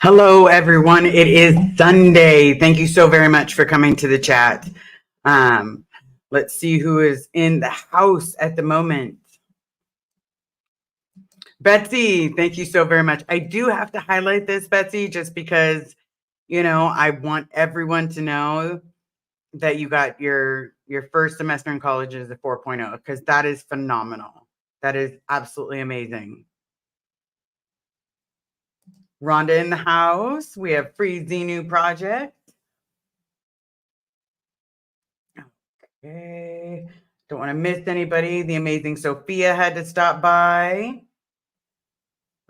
Hello, everyone. It is Sunday. Thank you so very much for coming to the chat. Let's see who is in the house at the moment. Betsy, thank you so very much. I do have to highlight this, Betsy, just because, I want everyone to know that you got your first semester in college is a 4.0, because that is phenomenal. That is absolutely amazing. Rhonda in the house. We have Free Xenu Project. Okay. Don't want to miss anybody. The amazing Sophia had to stop by.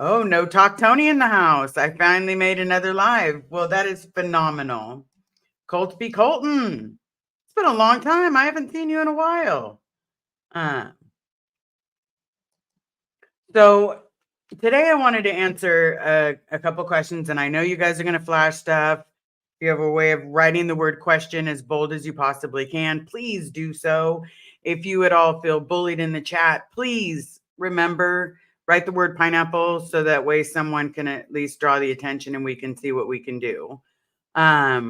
Oh, no Talk Tony in the house. I finally made another live. Well, that is phenomenal. Coltsby Colton. It's been a long time. I haven't seen you in a while. So today I wanted to answer a couple questions, and I know you guys are going to flash stuff. If you have a way of writing the word question as bold as you possibly can, please do so. If you at all feel bullied in the chat, please remember, write the word pineapple so that way someone can at least draw the attention and we can see what we can do. I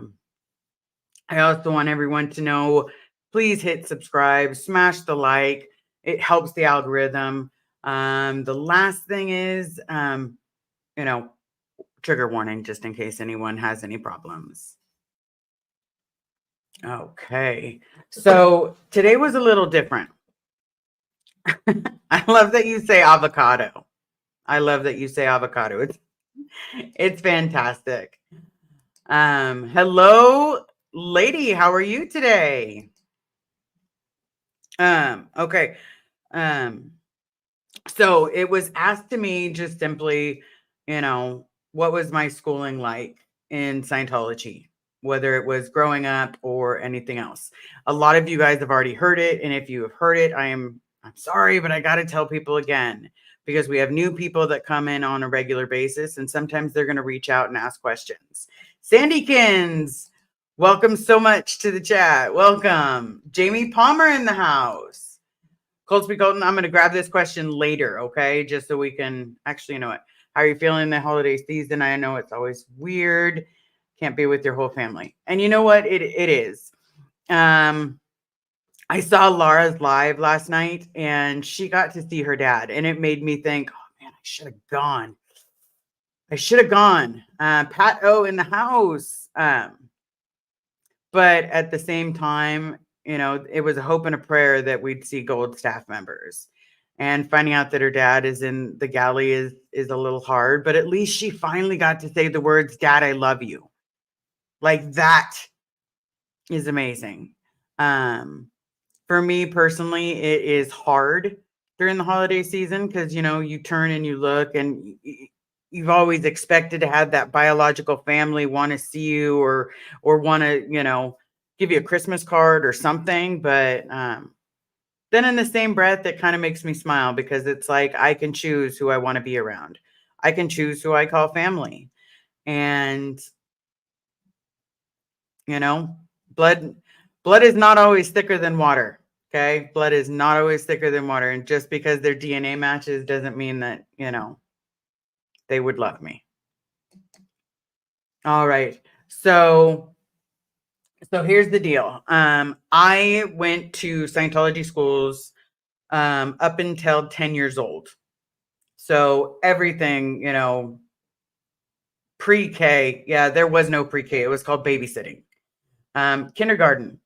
also want everyone to know, please hit subscribe, smash the like. It helps the algorithm. The last thing is, trigger warning, just in case anyone has any problems. Okay. So today was a little different. I love that you say avocado. I love that you say avocado. It's fantastic. Hello, lady. How are you today? Okay. So it was asked to me just simply, what was my schooling like in Scientology, whether it was growing up or anything else. A lot of you guys have already heard it, and if you have heard it, I'm sorry, but I got to tell people again, because we have new people that come in on a regular basis, and sometimes they're going to reach out and ask questions. Sandykins, welcome so much to the chat. Welcome. Jamie Palmer in the house. Coltsby Colton, I'm going to grab this question later, okay? Just so we can actually, you know what? How are you feeling in the holiday season? I know it's always weird. Can't be with your whole family. And you know what? It is. I saw Laura's live last night, and she got to see her dad. And it made me think, oh, man, I should have gone. Pat O in the house. But at the same time, it was a hope and a prayer that we'd see gold staff members. And finding out that her dad is in the galley is a little hard, but at least she finally got to say the words, "Dad, I love you." Like, that is amazing. For me personally, it is hard during the holiday season because, you turn and you look, and you've always expected to have that biological family want to see you or want to, give you a Christmas card or something. But then in the same breath, it kind of makes me smile because it's like I can choose who I want to be around. I can choose who I call family. And, blood is not always thicker than water. Okay. Blood is not always thicker than water. And just because their DNA matches doesn't mean that, they would love me. All right. So here's the deal. I went to Scientology schools up until 10 years old. So everything, pre-K. Yeah, there was no pre-K. It was called babysitting. Kindergarten.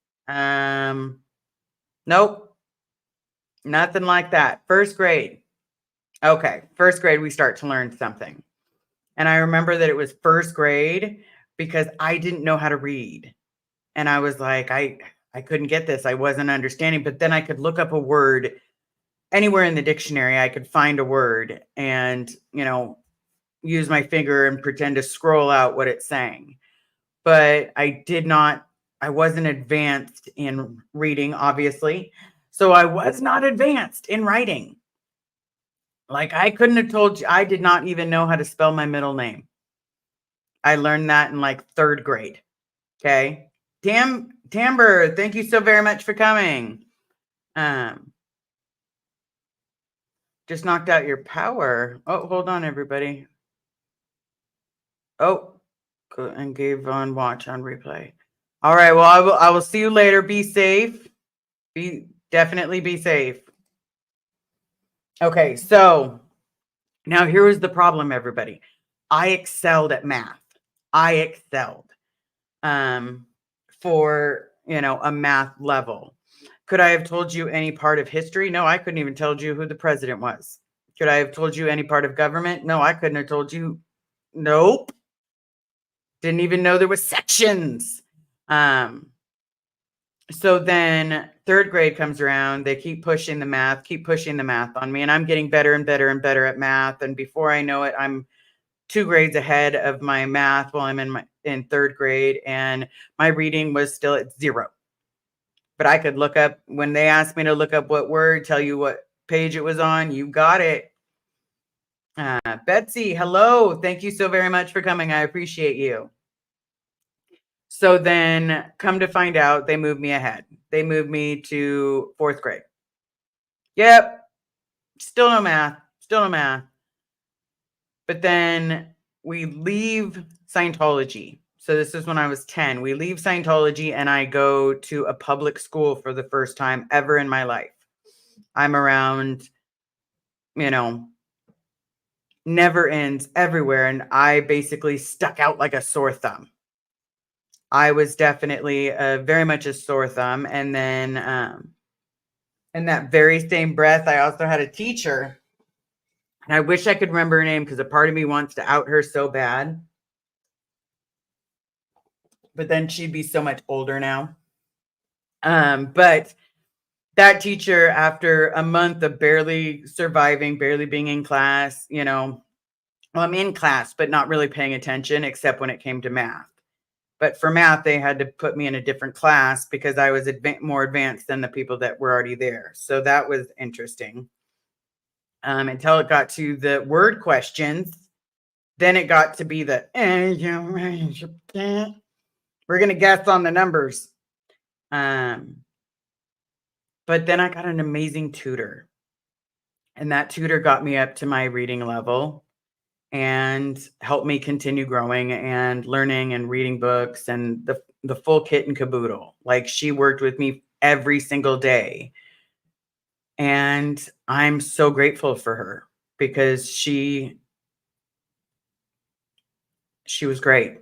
Nope. Nothing like that. First grade. Okay. First grade, we start to learn something. And I remember that it was first grade because I didn't know how to read. And I was like, I couldn't get this. I wasn't understanding. But then I could look up a word anywhere in the dictionary. I could find a word and, use my finger and pretend to scroll out what it's saying. But I wasn't advanced in reading, obviously. So I was not advanced in writing. Like, I couldn't have told you, I did not even know how to spell my middle name. I learned that in like third grade. Okay. Tamber, thank you so very much for coming. Just knocked out your power. Oh, hold on, everybody. Oh, and gave on watch on replay. All right. Well, I will see you later. Be safe. Definitely be safe. Okay. So now here was the problem, everybody. I excelled at math. I excelled um, for, a math level. Could I have told you any part of history? No, I couldn't even tell you who the president was. Could I have told you any part of government? No, I couldn't have told you. Nope. Didn't even know there was sections. So then third grade comes around. They keep pushing the math on me. And I'm getting better and better and better at math. And before I know it, I'm 2 grades ahead of my math while I'm in third grade. And my reading was still at 0. But I could look up, when they asked me to look up what word, tell you what page it was on. You got it. Betsy, hello. Thank you so very much for coming. I appreciate you. So then come to find out, they moved me ahead. They moved me to 4th grade. Yep. Still no math. Still no math. But then we leave Scientology. So this is when I was 10. We leave Scientology and I go to a public school for the first time ever in my life. I'm around, never ends everywhere. And I basically stuck out like a sore thumb. I was definitely very much a sore thumb. And then in that very same breath, I also had a teacher. And I wish I could remember her name because a part of me wants to out her so bad. But then she'd be so much older now. But that teacher, after a month of barely surviving, barely being in class, well, I'm in class, but not really paying attention except when it came to math. But for math, they had to put me in a different class because I was more advanced than the people that were already there. So that was interesting. Until it got to the word questions. Then it got to be the, we're going to guess on the numbers. But then I got an amazing tutor. And that tutor got me up to my reading level and helped me continue growing and learning and reading books and the full kit and caboodle. Like, she worked with me every single day. And I'm so grateful for her because she was great.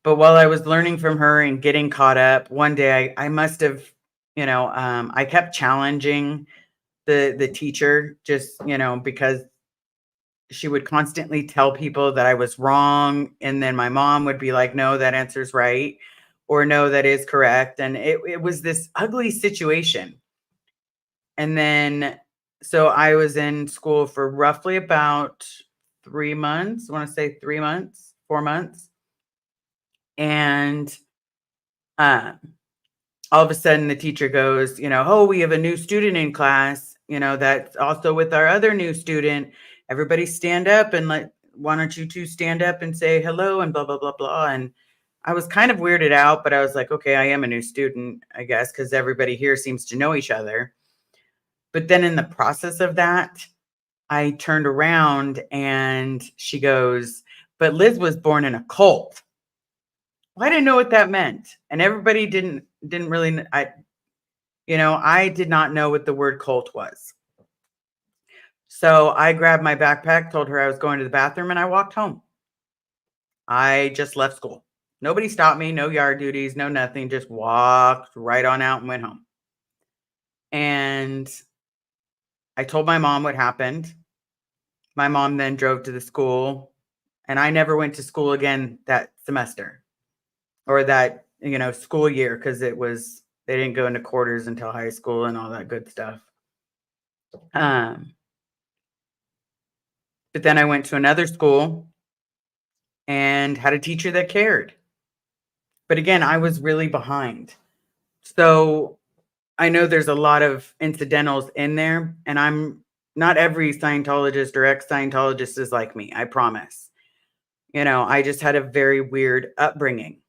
But while I was learning from her and getting caught up, one day I must have, I kept challenging the teacher just, because she would constantly tell people that I was wrong. And then my mom would be like, no, that answer's right. Or no, that is correct. And it was this ugly situation. And then, so I was in school for roughly about 3 months. I want to say 3 months, 4 months. And all of a sudden the teacher goes, oh, we have a new student in class, that's also with our other new student. Everybody stand up and why don't you two stand up and say hello and blah, blah, blah, blah. And I was kind of weirded out, but I was like, okay, I am a new student, I guess, because everybody here seems to know each other. But then in the process of that, I turned around and she goes, but Liz was born in a cult. Well, I didn't know what that meant. And everybody didn't really, I did not know what the word cult was. So I grabbed my backpack, told her I was going to the bathroom, and I walked home. I just left school. Nobody stopped me, no yard duties, no nothing, just walked right on out and went home. And I told my mom what happened. My mom then drove to the school, and I never went to school again that semester or that, school year, because they didn't go into quarters until high school and all that good stuff. But then I went to another school and had a teacher that cared. But again, I was really behind. So I know there's a lot of incidentals in there, and not every Scientologist or ex-Scientologist is like me, I promise. I just had a very weird upbringing.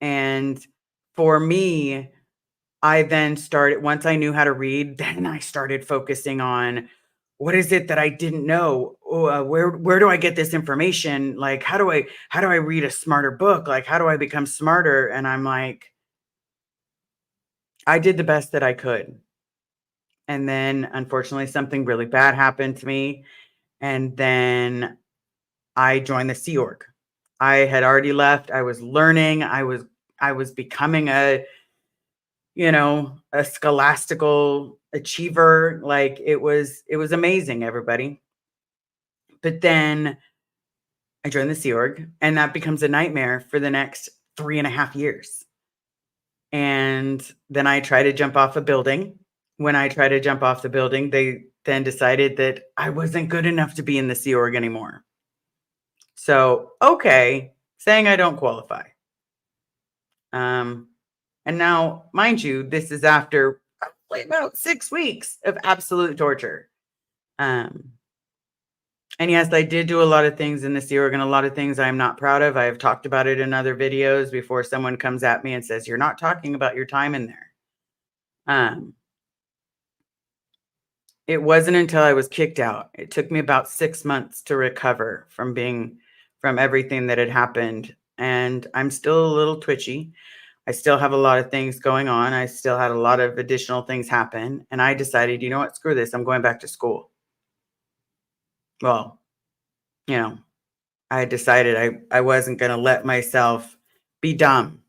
And for me, I then started, once I knew how to read, then I started focusing on what is it that I didn't know? Oh, where do I get this information? Like, how do I read a smarter book? Like, how do I become smarter? And I'm like, I did the best that I could. And then unfortunately something really bad happened to me. And then I joined the Sea Org. I had already left. I was learning. I was becoming a scholastical achiever. Like it was amazing, everybody. But then I joined the Sea Org, and that becomes a nightmare for the next 3.5 years. And then I try to jump off a building. When I try to jump off the building, they then decided that I wasn't good enough to be in the Sea Org anymore. So, okay, saying I don't qualify. Um, and now, mind you, this is after probably about 6 weeks of absolute torture. Um, and yes, I did do a lot of things in the Sea Org and a lot of things I'm not proud of. I have talked about it in other videos before someone comes at me and says, "You're not talking about your time in there." Um, it wasn't until I was kicked out. It took me about 6 months to recover from everything that had happened. And I'm still a little twitchy. I still have a lot of things going on. I still had a lot of additional things happen. And I decided, you know what, screw this. I'm going back to school. Well, you know, I decided I wasn't going to let myself be dumb.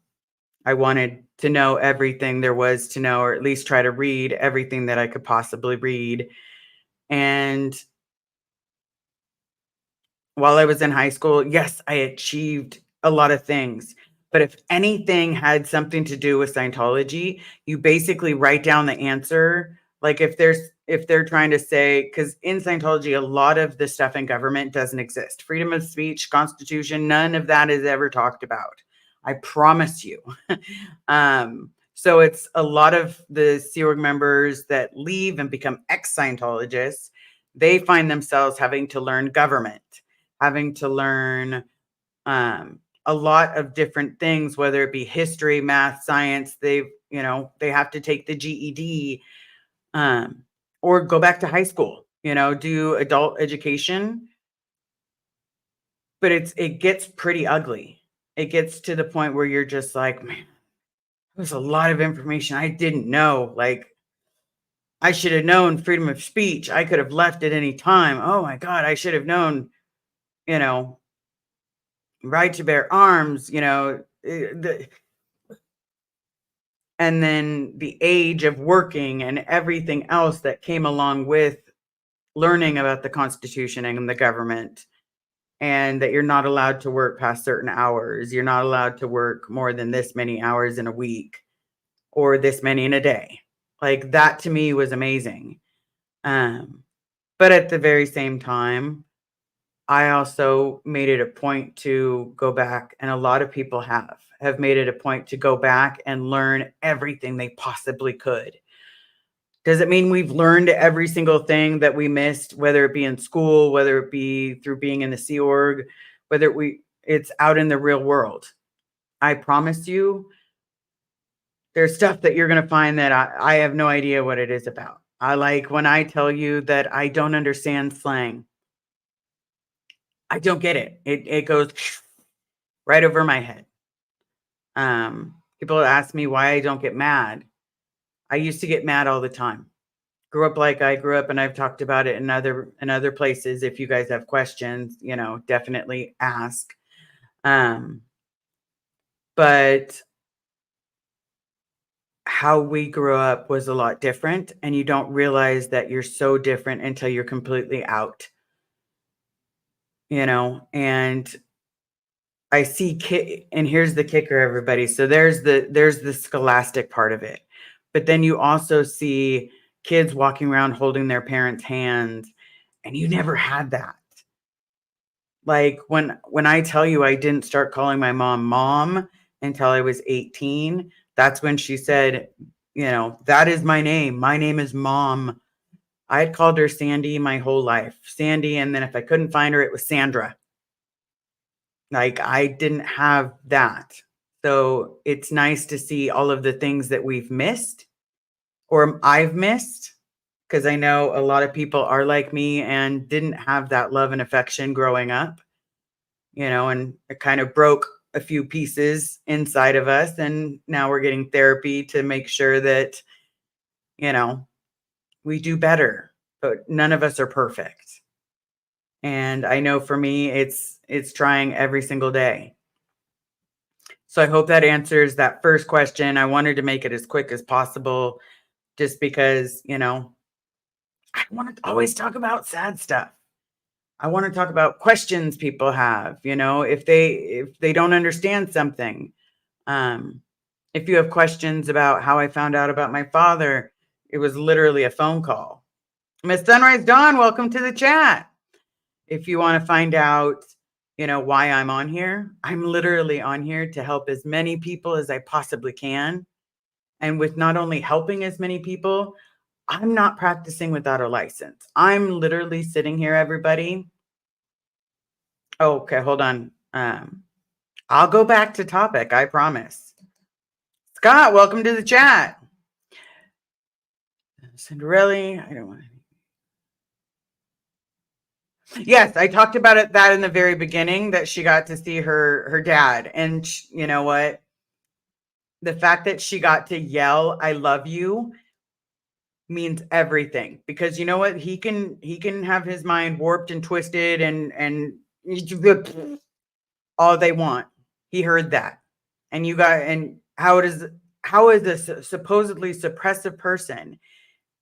I wanted to know everything there was to know, or at least try to read everything that I could possibly read. And while I was in high school, yes, I achieved a lot of things. But if anything had something to do with Scientology, you basically write down the answer. Like if they're trying to say, because in Scientology, a lot of the stuff in government doesn't exist. Freedom of speech, constitution, none of that is ever talked about. I promise you. So it's a lot of the Sea Org members that leave and become ex-Scientologists, they find themselves having to learn government, having to learn a lot of different things, whether it be history, math, science. They have to take the GED, um, or go back to high school, do adult education. But it gets pretty ugly. It gets to the point where you're just like, man, there's a lot of information I didn't know. Like, I should have known freedom of speech. I could have left at any time. Oh my God, I should have known, you know, right to bear arms, and then the age of working and everything else that came along with learning about the Constitution and the government, and that you're not allowed to work past certain hours. You're not allowed to work more than this many hours in a week or this many in a day. Like that to me was amazing. Um, but at the very same time, I also made it a point to go back, and a lot of people have made it a point to go back and learn everything they possibly could. Does it mean we've learned every single thing that we missed, whether it be in school, whether it be through being in the Sea Org, it's out in the real world? I promise you, there's stuff that you're going to find that I have no idea what it is about. I like when I tell you that I don't understand slang. I don't get it. It goes right over my head. People ask me why I don't get mad. I used to get mad all the time. Grew up like I grew up, and I've talked about it in other places. If you guys have questions, definitely ask. But how we grew up was a lot different, and you don't realize that you're so different until you're completely out. And I see and here's the kicker, everybody. So there's the scholastic part of it. But then you also see kids walking around holding their parents' hands, and you never had that. Like when I tell you I didn't start calling my mom until I was 18, that's when she said, that is my name. My name is Mom. I had called her Sandy my whole life. Sandy, and then if I couldn't find her, it was Sandra. Like, I didn't have that. So it's nice to see all of the things that we've missed or I've missed. because I know a lot of people are like me and didn't have that love and affection growing up, and it kind of broke a few pieces inside of us. And now we're getting therapy to make sure that, you know, we do better, but none of us are perfect. And I know for me, it's trying every single day. So I hope that answers that first question. I wanted to make it as quick as possible just because, I want to always talk about sad stuff. I want to talk about questions people have, if they don't understand something. Um, if you have questions about how I found out about my father, it was literally a phone call. Miss Sunrise Dawn, welcome to the chat. If you want to find out, why I'm on here, I'm literally on here to help as many people as I possibly can. And with not only helping as many people, I'm not practicing without a license. I'm literally sitting here, everybody. Okay, hold on. I'll go back to topic, I promise. Scott, welcome to the chat. Cinderella, I don't want to. Yes, I talked about that in the very beginning, that she got to see her dad. And you know what? The fact that she got to yell, "I love you," means everything, because you know what? He can have his mind warped and twisted and all they want. He heard that. And how is this supposedly suppressive person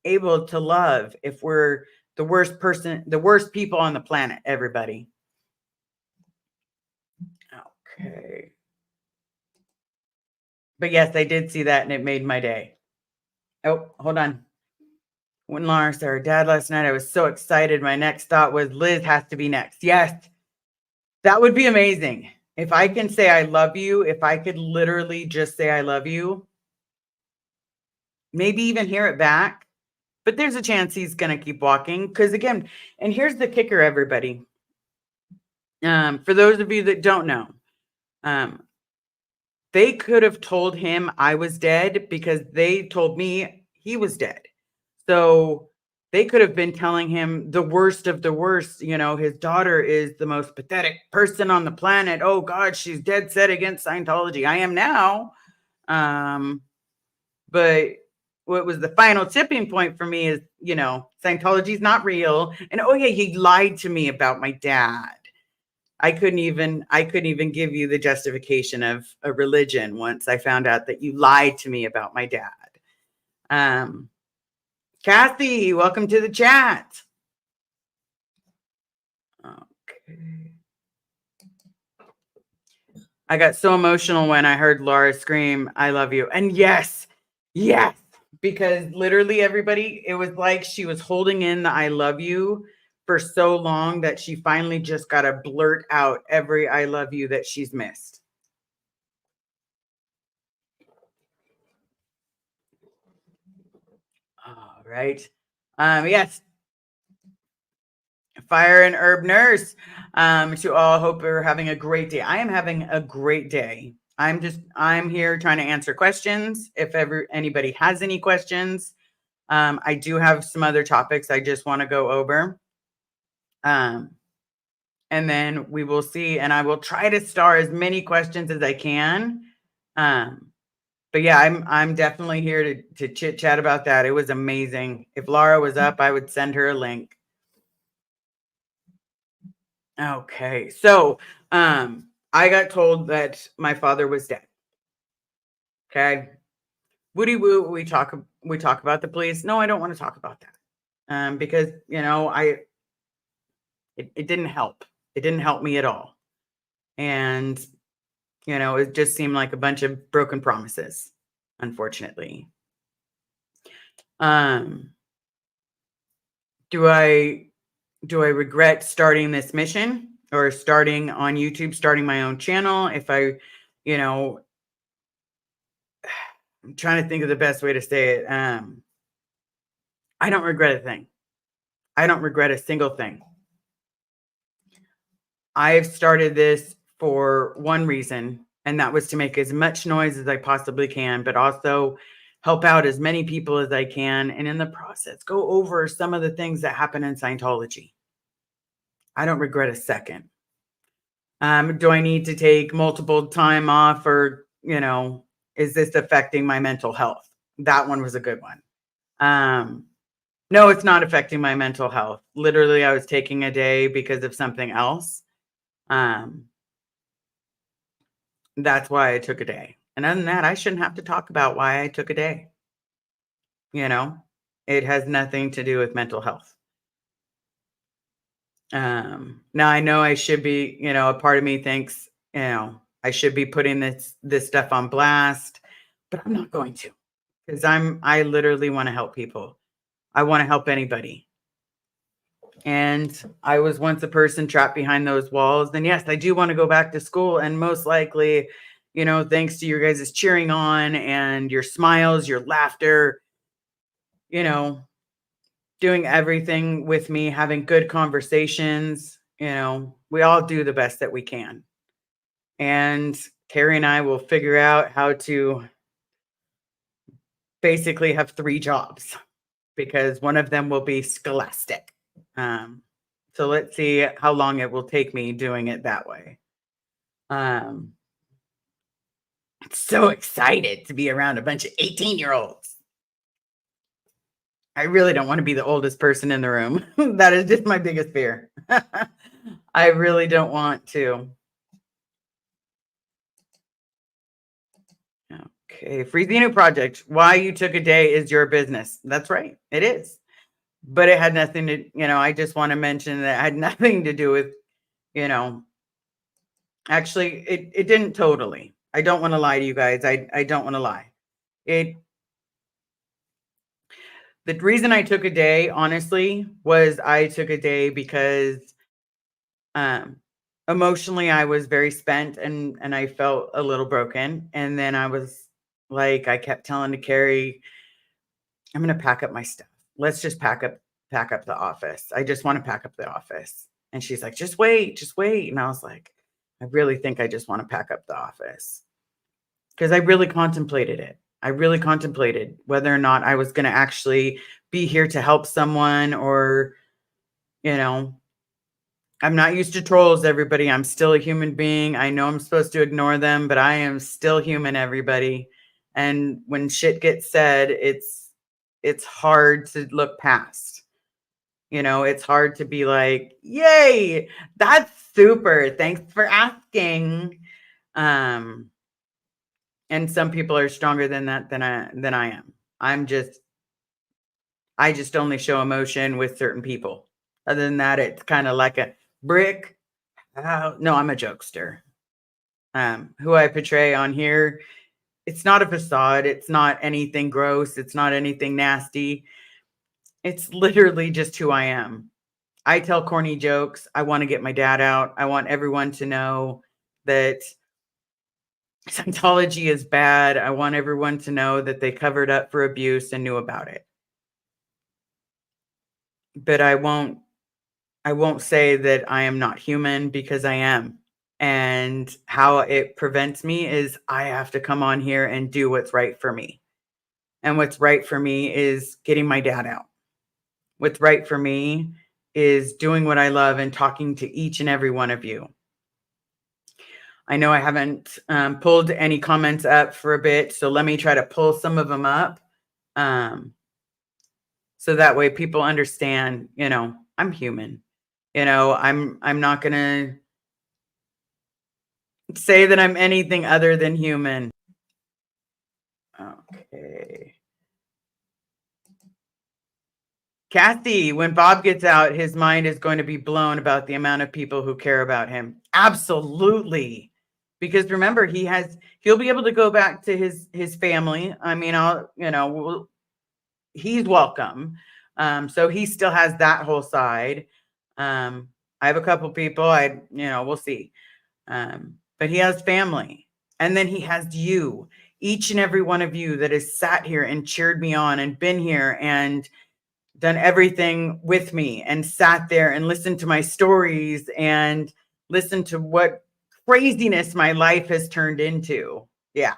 able to love if we're the worst people on the planet, everybody? Okay. But yes, I did see that and it made my day. Oh, hold on. When Laura saw her dad last night, I was so excited. My next thought was Liz has to be next. Yes, that would be amazing. If I can say I love you, if I could literally just say I love you, maybe even hear it back. But there's a chance he's going to keep walking. Because again, and here's the kicker, everybody. For those of you that don't know, they could have told him I was dead because they told me he was dead. So they could have been telling him the worst of the worst. His daughter is the most pathetic person on the planet. Oh God, she's dead set against Scientology. I am now. But what was the final tipping point for me is, Scientology's not real. And oh yeah, he lied to me about my dad. I couldn't even give you the justification of a religion once I found out that you lied to me about my dad. Kathy, welcome to the chat. Okay. I got so emotional when I heard Laura scream, "I love you." And yes, because literally everybody, it was like she was holding in the "I love you" for so long that she finally just got to blurt out every "I love you" that she's missed. All right. Yes. Fire and Herb Nurse. To all, hope you're having a great day. I am having a great day. I'm here trying to answer questions. If ever anybody has any questions, I do have some other topics I just want to go over. And then we will see, and I will try to star as many questions as I can. But yeah, I'm definitely here to chit chat about that. It was amazing. If Laura was up, I would send her a link. Okay. So, I got told that my father was dead. Okay. Woody woo, we talk about the police. No, I don't want to talk about that. Because, it didn't help. It didn't help me at all. And, it just seemed like a bunch of broken promises, unfortunately. Do I regret starting this mission or starting on YouTube, starting my own channel? If I'm trying to think of the best way to say it. I don't regret a thing. I don't regret a single thing. I've started this for one reason, and that was to make as much noise as I possibly can, but also help out as many people as I can, and in the process, go over some of the things that happen in Scientology. I don't regret a second. Do I need to take multiple time off, or, is this affecting my mental health? That one was a good one. Um, no, it's not affecting my mental health. Literally, I was taking a day because of something else. Um, that's why I took a day. And other than that, I shouldn't have to talk about why I took a day. You know, it has nothing to do with mental health. Now I know I should be, a part of me thinks, I should be putting this stuff on blast, but I'm not going to, because I literally want to help people. I want to help anybody. And I was once a person trapped behind those walls. And yes, I do want to go back to school, and most likely, thanks to your guys' cheering on and your smiles, your laughter, you know, doing everything with me, having good conversations. We all do the best that we can. And Carrie and I will figure out how to basically have 3 jobs, because one of them will be scholastic. Um, so let's see how long it will take me doing it that way. Um, so excited to be around a bunch of 18-year-olds. I really don't want to be the oldest person in the room. That is just my biggest fear. I really don't want to. Okay, freezing a project. Why you took a day is your business. That's right. It is. But it had nothing to, I just want to mention that it had nothing to do with, you know, actually it didn't totally. I don't want to lie to you guys. I don't want to lie. It The reason I took a day, honestly, was I took a day because um emotionally I was very spent, and I felt a little broken. And then I was like, I kept telling to Carrie, I'm gonna pack up my stuff. Let's just pack up the office. I just want to pack up the office. And she's like, just wait, just wait. And I was like, I really think I just want to pack up the office. Because I really contemplated it. I really contemplated whether or not I was gonna actually be here to help someone, or, you know, I'm not used to trolls, everybody. I'm still a human being. I know I'm supposed to ignore them, but I am still human, everybody. And when shit gets said, it's hard to look past. It's hard to be like, "Yay, that's super. Thanks for asking." Um, and some people are stronger than that than I am. I just only show emotion with certain people. Other than that, it's kind of like a brick. No, I'm a jokester. Who I portray on here, it's not a facade. It's not anything gross. It's not anything nasty. It's literally just who I am. I tell corny jokes. I want to get my dad out. I want everyone to know that Scientology is bad. I want everyone to know that they covered up for abuse and knew about it. But I won't say that I am not human, because I am. And how it prevents me is I have to come on here and do what's right for me. And what's right for me is getting my dad out. What's right for me is doing what I love and talking to each and every one of you. I know I haven't pulled any comments up for a bit, so let me try to pull some of them up. So that way people understand, I'm human. I'm not going to say that I'm anything other than human. Okay. Kathy, when Bob gets out, his mind is going to be blown about the amount of people who care about him. Absolutely. Because remember, he'll be able to go back to his family. I mean, he's welcome. So he still has that whole side. I have a couple people, we'll see. But he has family. And then he has you, each and every one of you that has sat here and cheered me on and been here and done everything with me and sat there and listened to my stories and listened to what craziness my life has turned into. Yeah.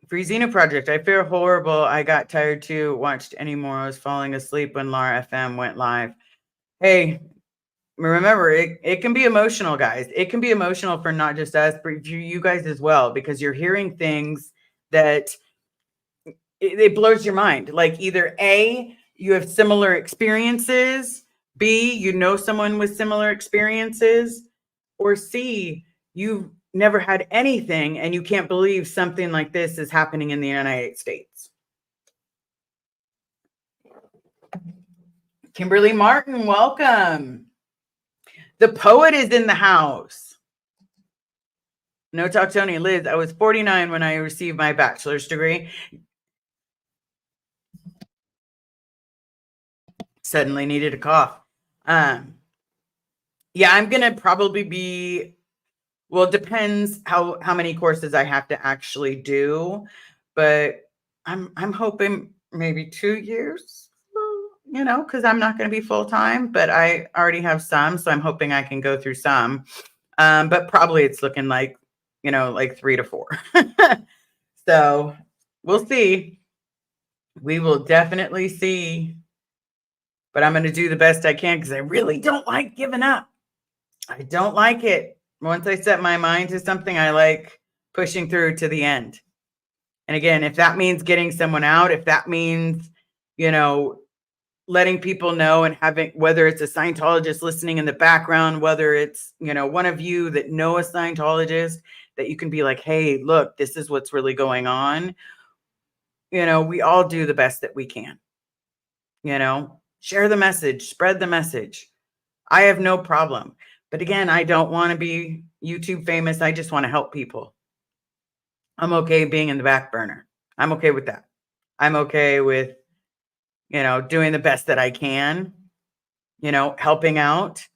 Free Xena Project. I feel horrible. I got tired too. Watched anymore. I was falling asleep when Lara FM went live. Hey, remember, it can be emotional, guys. It can be emotional for not just us, but for you guys as well, because you're hearing things that it blows your mind. Like either A, you have similar experiences, B, you know someone with similar experiences, or C, you've never had anything and you can't believe something like this is happening in the United States. Kimberly Martin, welcome. The poet is in the house. No talk, Tony. Liz, I was 49 when I received my bachelor's degree. Suddenly needed a cough. Yeah, I'm gonna probably be, well, it depends how many courses I have to actually do, but I'm hoping maybe 2 years, you know, because I'm not gonna be full time, but I already have some, so I'm hoping I can go through some. But probably it's looking like, you know, like 3 to 4. So we'll see. We will definitely see. But I'm gonna do the best I can because I really don't like giving up. I don't like it. Once I set my mind to something, I like pushing through to the end. And again, if that means getting someone out, if that means, you know, letting people know and having, whether it's a Scientologist listening in the background, whether it's, you know, one of you that know a Scientologist, that you can be like, hey, look, this is what's really going on. You know, we all do the best that we can. You know, share the message, spread the message. I have no problem. But again, I don't want to be YouTube famous. I just want to help people. I'm okay being in the back burner. I'm okay with that. I'm okay with, you know, doing the best that I can, you know, helping out.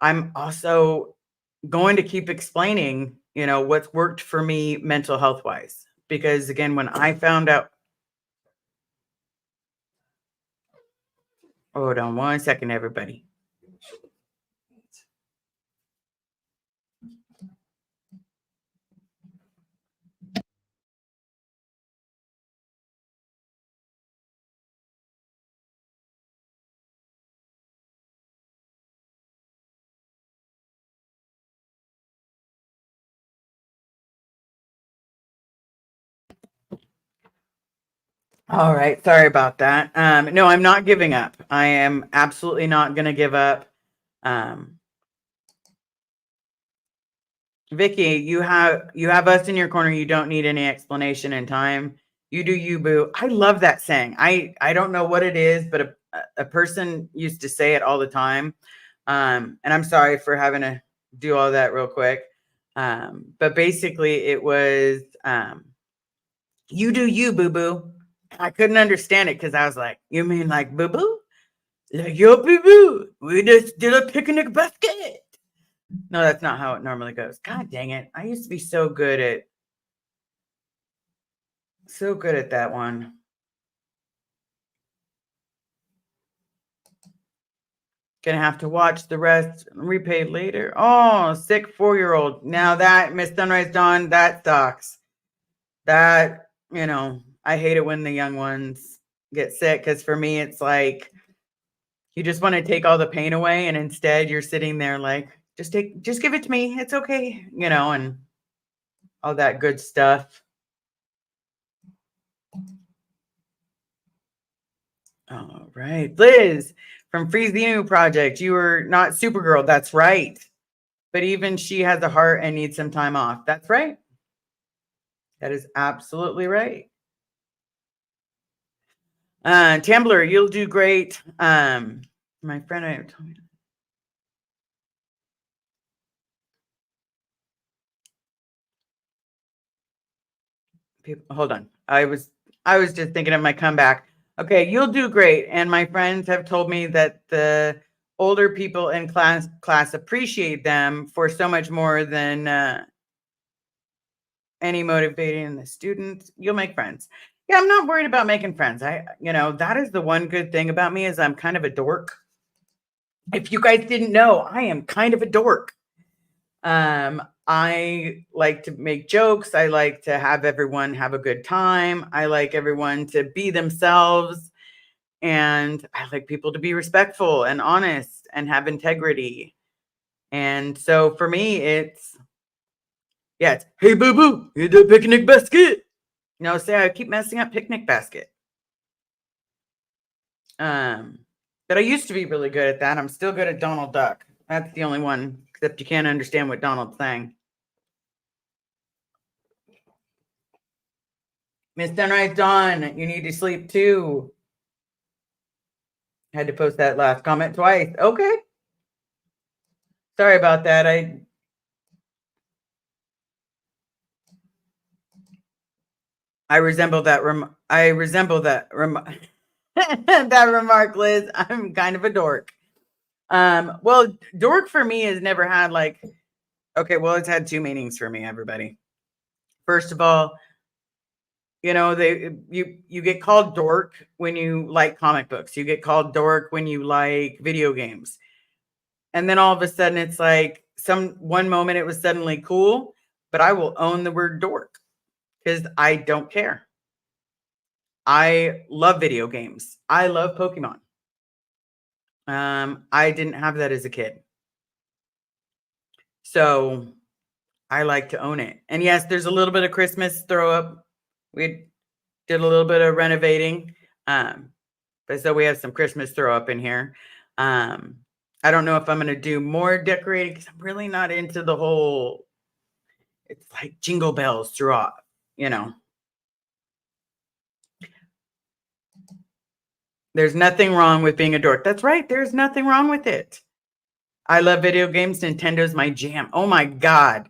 I'm also going to keep explaining, you know, what's worked for me mental health wise. Because again, when I found out, hold on 1 second, everybody. All right. Sorry about that. No, I'm not giving up. I am absolutely not going to give up. Um, Vicky, you have us in your corner. You don't need any explanation in time. You do you, boo. I love that saying. I don't know what it is, but a person used to say it all the time. And I'm sorry for having to do all that real quick. But basically it was you do you, boo boo. I couldn't understand it because I was like, you mean like boo boo? Like yo boo boo. We just did a picnic basket. No, that's not how it normally goes. God dang it. I used to be so good at that one. Gonna have to watch the rest repaid later. Oh, sick 4-year-old. Now that Miss Sunrise Dawn, that sucks. That, you know, I hate it when the young ones get sick because for me it's like you just want to take all the pain away and instead you're sitting there like just give it to me. It's okay, you know, and all that good stuff. All right. Liz from Freeze the New Project. You were not Supergirl. That's right. But even she has a heart and needs some time off. That's right. That is absolutely right. Tambler, you'll do great. My friend, I told me. People, hold on. I was just thinking of my comeback. Okay, you'll do great. And my friends have told me that the older people in class appreciate them for so much more than any motivating the students. You'll make friends. Yeah, I'm not worried about making friends. You know, that is the one good thing about me is I'm kind of a dork. If you guys didn't know, I am kind of a dork. I like to make jokes. I like to have everyone have a good time. I like everyone to be themselves. And I like people to be respectful and honest and have integrity. And so for me, it's hey boo boo, hit the picnic basket. No, say I keep messing up picnic basket. Um, but I used to be really good at that. I'm still good at Donald Duck. That's the only one, except you can't understand what Donald's saying. Miss Sunrise Dawn, you need to sleep too. Had to post that last comment twice. Okay. Sorry about that. I resemble that that remark, Liz. I'm kind of a dork. Well, dork for me has never had like, okay, well, it's had two meanings for me, everybody. First of all, you get called dork when you like comic books. You get called dork when you like video games. And then all of a sudden it's like one moment it was suddenly cool, but I will own the word dork because I don't care. I love video games. I love Pokemon. I didn't have that as a kid. So I like to own it. And yes, there's a little bit of Christmas throw up. We did a little bit of renovating. But so we have some Christmas throw up in here. I don't know if I'm going to do more decorating because I'm really not into the whole, it's like jingle bells throughout, you know. There's nothing wrong with being a dork. That's right. There's nothing wrong with it. I love video games. Nintendo's my jam. Oh my God.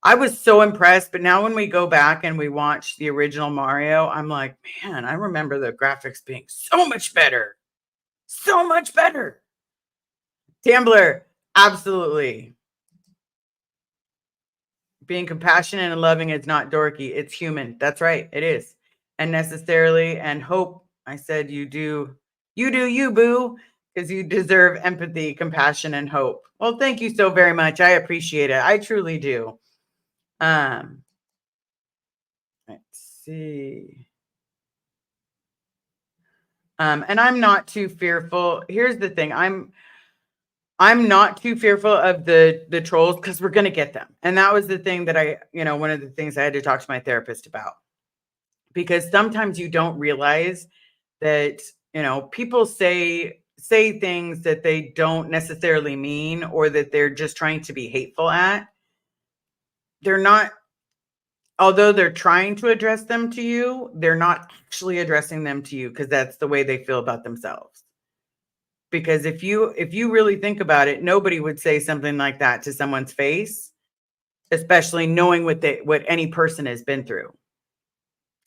I was so impressed. But now when we go back and we watch the original Mario, I'm like, man, I remember the graphics being so much better. So much better. Tambler, absolutely. Being compassionate and loving is not dorky. It's human. That's right. It is. And necessarily, and hope, I said, you do you, boo, because you deserve empathy, compassion, and hope. Well, thank you so very much. I appreciate it. I truly do. Let's see. And I'm not too fearful. Here's the thing. I'm not too fearful of the trolls because we're gonna get them. And that was the thing that one of the things I had to talk to my therapist about. Because sometimes you don't realize that, people say things that they don't necessarily mean or that they're just trying to be hateful at. They're not, although they're trying to address them to you, they're not actually addressing them to you because that's the way they feel about themselves. Because if you really think about it, nobody would say something like that to someone's face, especially knowing what any person has been through.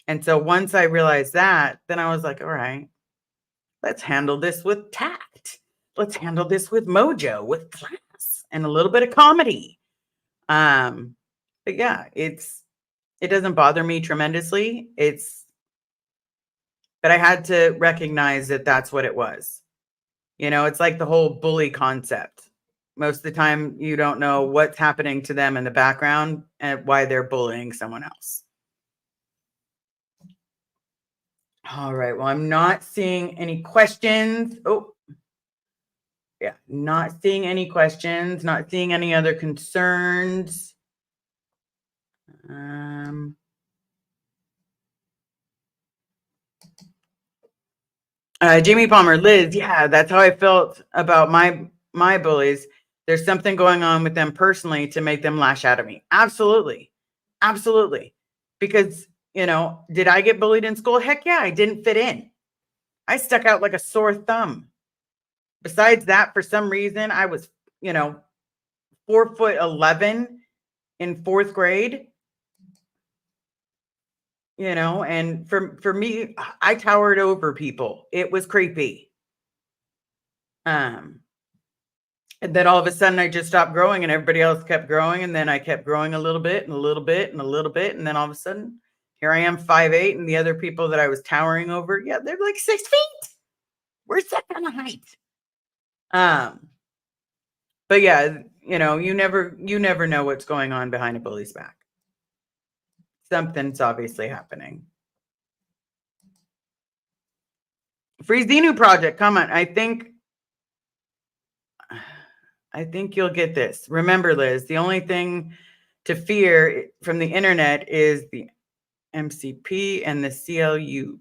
And so once I realized that, then I was like, all right, let's handle this with tact. Let's handle this with mojo, with class, and a little bit of comedy. But yeah, it doesn't bother me tremendously. But I had to recognize that that's what it was. It's like the whole bully concept. Most of the time, you don't know what's happening to them in the background and why they're bullying someone else. All right. Well, I'm not seeing any questions. Oh, yeah. Not seeing any questions. Not seeing any other concerns. Jamie Palmer, Liz, yeah, that's how I felt about my bullies. There's something going on with them personally to make them lash out at me. Absolutely. Absolutely. Because, did I get bullied in school? Heck yeah, I didn't fit in. I stuck out like a sore thumb. Besides that, for some reason, I was, 4'11" in fourth grade. And for me, I towered over people. It was creepy. And then all of a sudden I just stopped growing and everybody else kept growing. And then I kept growing a little bit and a little bit and a little bit. And then all of a sudden here I am 5'8", and the other people that I was towering over, yeah, they're like 6 feet. Where's that kind of height? But yeah, you know, you never know what's going on behind a bully's back. Something's obviously happening. Free Xenu project, come on. I think you'll get this. Remember, Liz, the only thing to fear from the internet is the MCP and the CLU.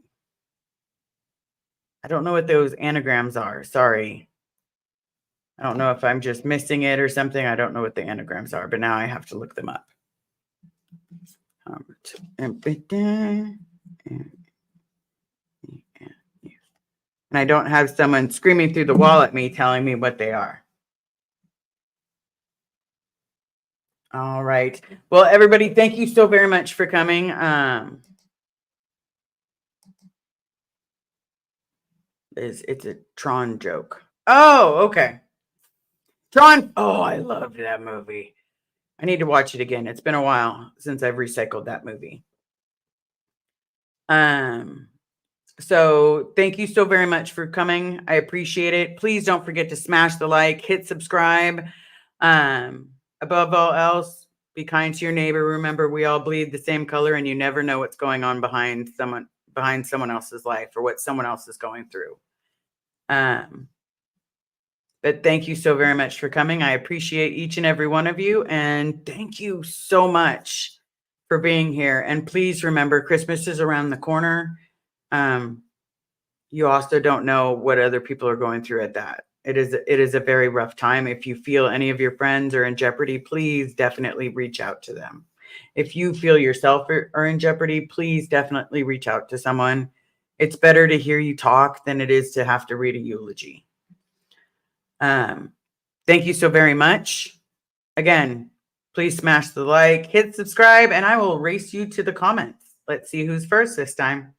I don't know what those anagrams are. Sorry. I don't know if I'm just missing it or something. I don't know what the anagrams are, but now I have to look them up. And I don't have someone screaming through the wall at me telling me what they are. All right. Well, everybody, thank you so very much for coming. It's a Tron joke. Oh, okay. Tron. Oh, I loved that movie. I need to watch it again. It's been a while since I've recycled that movie. So thank you so very much for coming. I appreciate it. Please don't forget to smash the like, hit subscribe. Above all else, be kind to your neighbor. Remember, we all bleed the same color, and you never know what's going on behind someone else's life or what someone else is going through. But thank you so very much for coming. I appreciate each and every one of you. And thank you so much for being here. And please remember, Christmas is around the corner. You also don't know what other people are going through at that. It is a very rough time. If you feel any of your friends are in jeopardy, please definitely reach out to them. If you feel yourself are in jeopardy, please definitely reach out to someone. It's better to hear you talk than it is to have to read a eulogy. Thank you so very much. Again, please smash the like, hit subscribe, and I will race you to the comments. Let's see who's first this time.